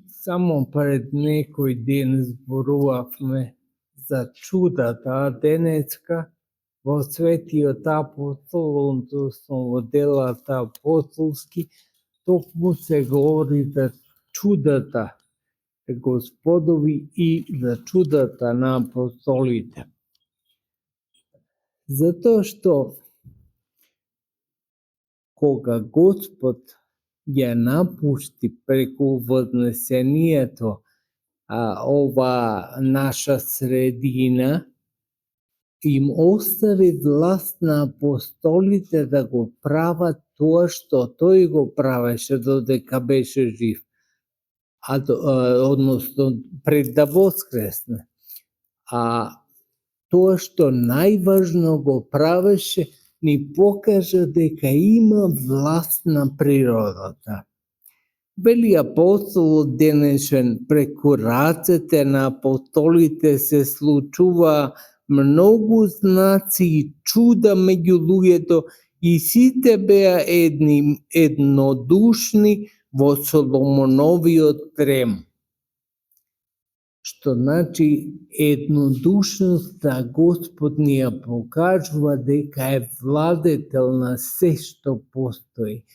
Само пред некој ден зборувавме за чудата, а денеска во Светиот апостол, односно во делата апостолски, токму се говори за чудата Господови и за чудата на апостолите. Затоа што кога Господ ја напушти преку вознесението ова наша средина, им остави власт на апостолите да го прават тоа што тој го правеше додека беше жив, односно пред да воскресне. А тоа што најважно го правеше, ни покажа дека има власт на природата. Вели апостолот денешен, преку рацете на апостолите се случува многу знаци и чуда меѓу луѓето и сите беа еднодушни во Соломоновиот трем. Што значи еднодушноста Господ ни ја покажува дека е владетел на се што постои.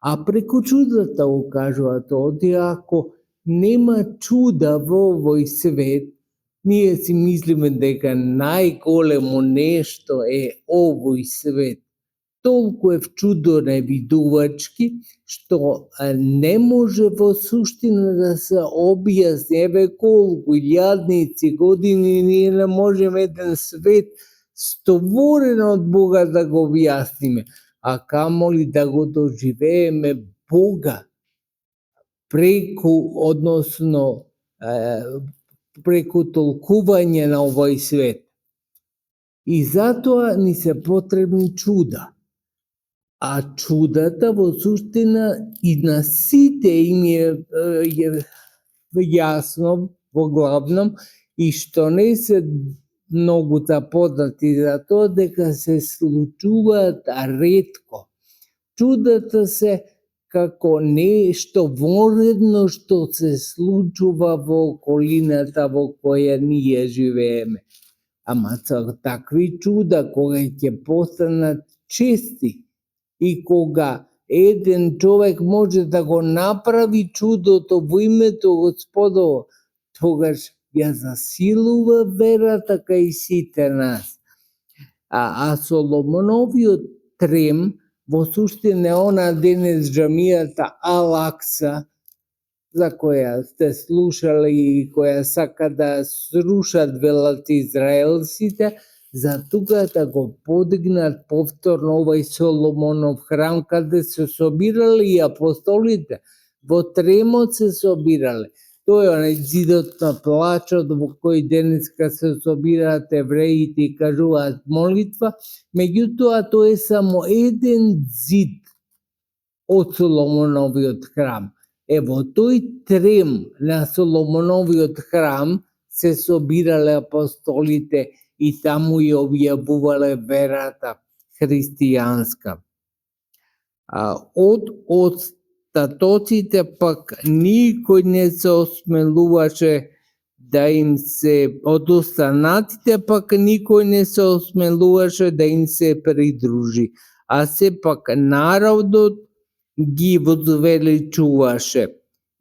А преку чудата го кажуваат овде, ако нема чуда во овој свет, ние си мислиме дека најголемо нешто е овој свет. Толку е чудоневидувачки, што не може во суштина да се објасни. Еве колку илјадници години ние не можеме еден свет створен од Бога да го објасниме, а камоли да го доживееме Бога преку, односно преку толкување на овој свет. И затоа ни се потребни чуда. А чудата во суштина и на сите им е јасно во главном и што не се многу запознати за тоа, дека се случуваат ретко. Чудата се како нешто вонредно што се случува во околината во која ние живееме. Ама такви чуда кога ќе постанат чести и кога еден човек може да го направи чудото во името Господово, тогаш ја засилува верата кај сите нас. А Соломоновиот трем во суштина е она денес џамијата Ал-Акса, за која сте слушале и која сака да срушат, велат израелците, за тука да го подигнат повторно овој Соломонов храм, каде се собирале и апостолите. Во тремот се собирале. Тоа е онај зидот на плачот во кој денеска се собираат евреите и кажуваат молитва, меѓутоа тоа е само еден зид од Соломоновиот храм. Во тој трем на Соломоновиот храм се собирале апостолите и таму ја објавувале верата христијанска. Од остатоците пак никој не се осмелуваше да им се, од останатите пак никој не се осмелуваше да им се придружи, а сепак народот ги возвеличуваше.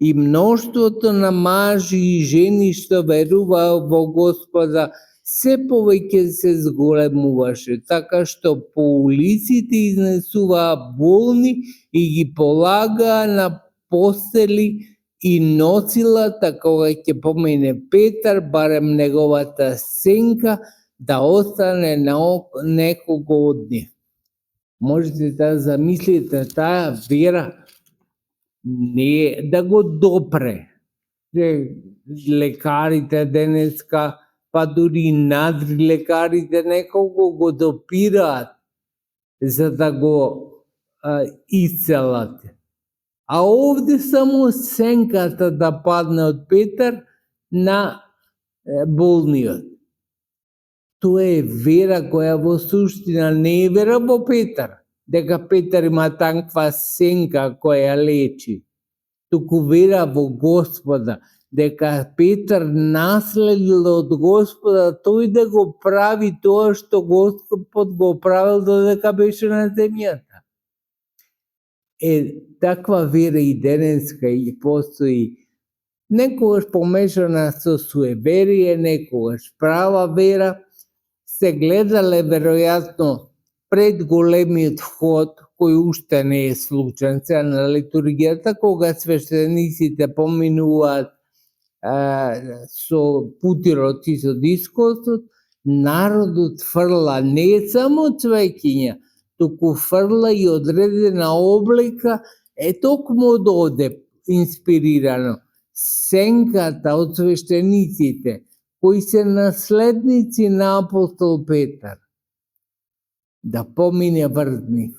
И мноштвото на мажи и жени што веруваа во Господа се повеќе се зголемуваше, така што по улиците изнесуваа болни и ги полагаа на постели и носилата кога ќе помине Петар, барем неговата сенка да остане на некого од нив. Можете да замислите таа вера не да го допре. Лекарите денеска, па дури надри лекарите неколку го допираат за да го исцелат. А овде само сенката да падне од Петар на болниот. Тоа е вера која во суштина не е вера во Петар, дека Петар има таква сенка која лечи. туку вера во Господа, дека Петар наследил од Господа тој да го прави тоа што Господ го правил додека беше на земјата. Таква вера и денеска и постои некогаш помешана со суеверие, некогаш права вера. Се гледале веројатно пред големиот ход, кој уште не е случен сега на литургијата, кога свештениците поминуваат со путирот и со дискосот, народот фрла не само цвеќиња, туку фрла и одредена облика, токму од оде инспирирано. Сенката од свештениците, кои се наследници на апостол Петар, да помине врз нив.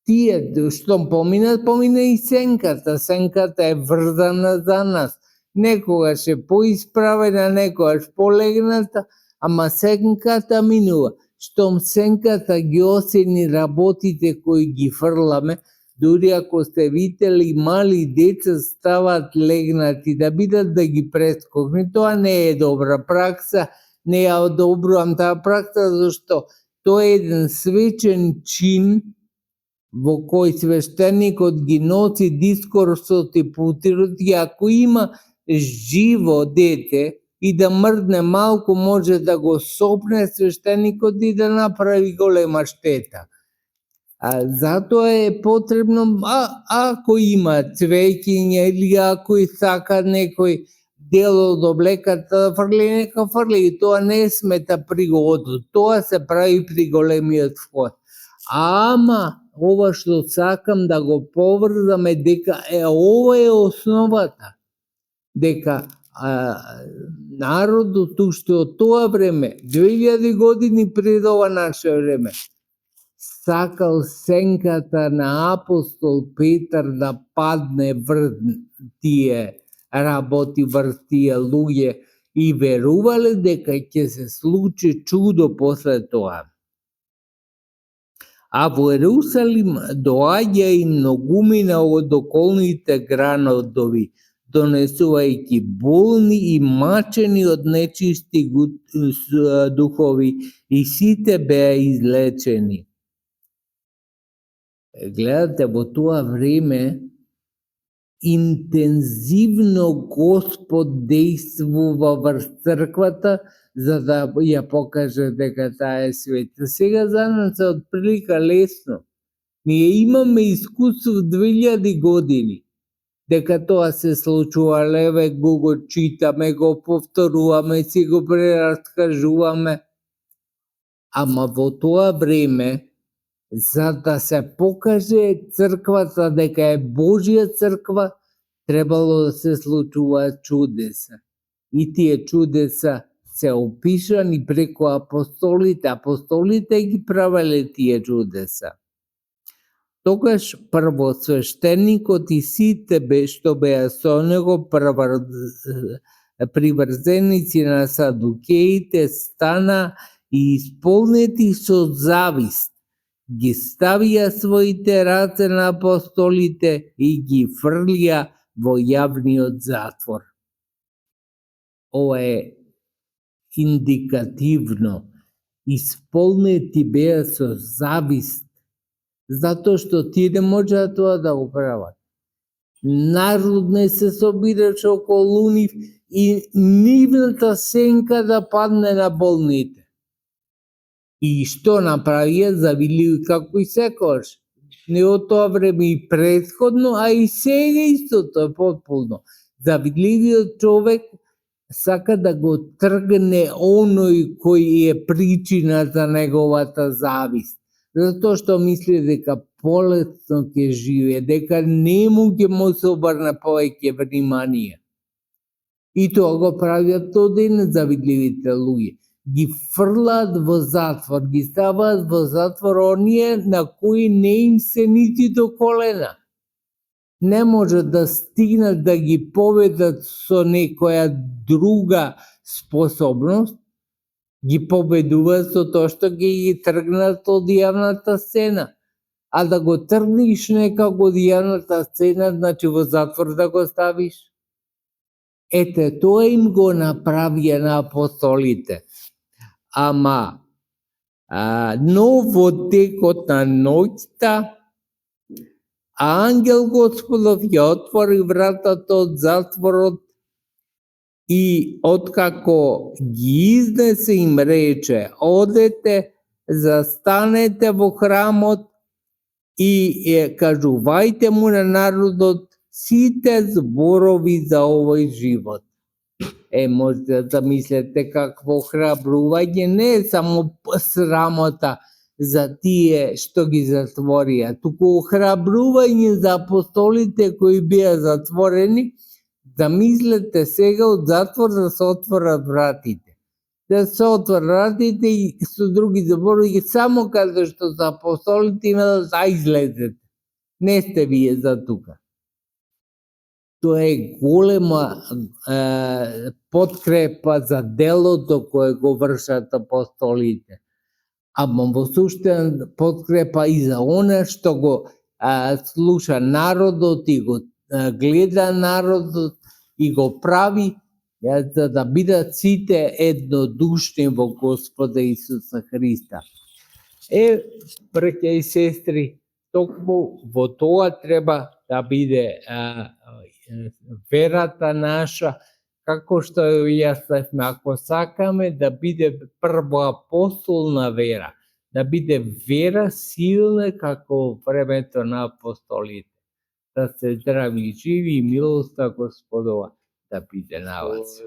Тие што помина и сенката. Сенката е врзана за нас. Некогаш е поисправена, некогаш полегната, ама сенката минува. Штом сенката ги осени работите кои ги фрламе, дури ако сте видели мали деца стават легнати да бидат да ги прескокне, тоа не е добра пракса, не ја одобрувам таа пракса, зашто тоа е еден свечен чин во кој свештеникот ги носи дискурсот и путирот, и ако има живо дете и да мрдне малку, може да го сопне свештеникот и да направи голема штета. Затоа е потребно, ако има цвеќиња или ако и сака некој дел од облеката да фрли, нека фрли, и тоа не смета пригодно, тоа се прави при големиот вход. Ама, ова што сакам да го поврзаме, дека ова е основата, дека народот уште од тоа време, 2000 години пред ова наше време, сакал сенката на апостол Петар да падне врз тие работи, врз тие луѓе, и верувале дека ќе се случи чудо после тоа. А во Ерусалим доаѓа и многумина од околните градови, донесувајќи болни и мачени од нечисти духови, и сите беа излечени. Гледате, во тоа време интензивно Господ действува врз црквата за да ја покаже дека таа е света. Сега за нас е отприлика лесно. Ние имаме искуство 2000 години дека тоа се случува, леве го читаме, го повторуваме, си го прераскажуваме. Ама во тоа време, за да се покаже црквата дека е Божја црква, требало да се случуваат чудеса. И тие чудеса се опишани преку апостолите. Апостолите ги правеле тие чудеса. Тогаш првосвештеникот и сите што беа со него приврзеници на садукеите стана и исполнети со завист. Ги ставија своите раце на апостолите и ги фрлија во јавниот затвор. Ова е индикативно. Исполнети беа со завист, затоа што тие не можеа тоа да го прават. Народ не се собираше околу нив и нивната сенка да падне на болните. И што направија? Завидливи како и секогаш. Не од тоа време и претходно, а и сега истото е потполно. Завидливиот човек сака да го тргне оној кој е причина за неговата завист. Затоа што мисли дека полесно ќе живее, дека нему ќе му се обрне повеќе внимание. И тоа го правиат тоа ден завидливите луѓе. Ги фрлаат во затвор, ги ставаат во затвор оние на кои не им се нити до колена. Не може да стигнат да ги победат со некоја друга способност, ги победуваат со тоа што ги тргнат од јавната сцена. а да го тргнеш нека годијаната сцена, значи во затвор да го ставиш. Ете, тоа им го направија на апостолите. Ама, но во текот на ноќта, ангел Господов ја отвори вратата од затворот и откако ги изнесе им рече: одете, застанете во храмот и кажувајте му на народот сите зборови за овој живот. Можете да мислите какво храбрување, не е само срамота за тие што ги затворија, туку храбрување за апостолите кои беа затворени. Да мислете сега од затвор да се отворат вратите. Да се отворат вратите и со други зборови, само каде што за апостолите има да излезете. Не сте вие за тука. Тоа е голема подкрепа за делото кое го вршат апостолите. Ама во суштина подкрепа и за она што го слуша народот и го гледа народот и го прави за да бидат сите еднодушни во Господа Исуса Христа. Браќа и сестри, токму во тоа треба да биде верата наша, како што ја јаснавме, ако сакаме да биде првоапостолна вера, да биде вера силна како времето на апостолите. Да се здрави и живи и милоста Господова да биде на вас.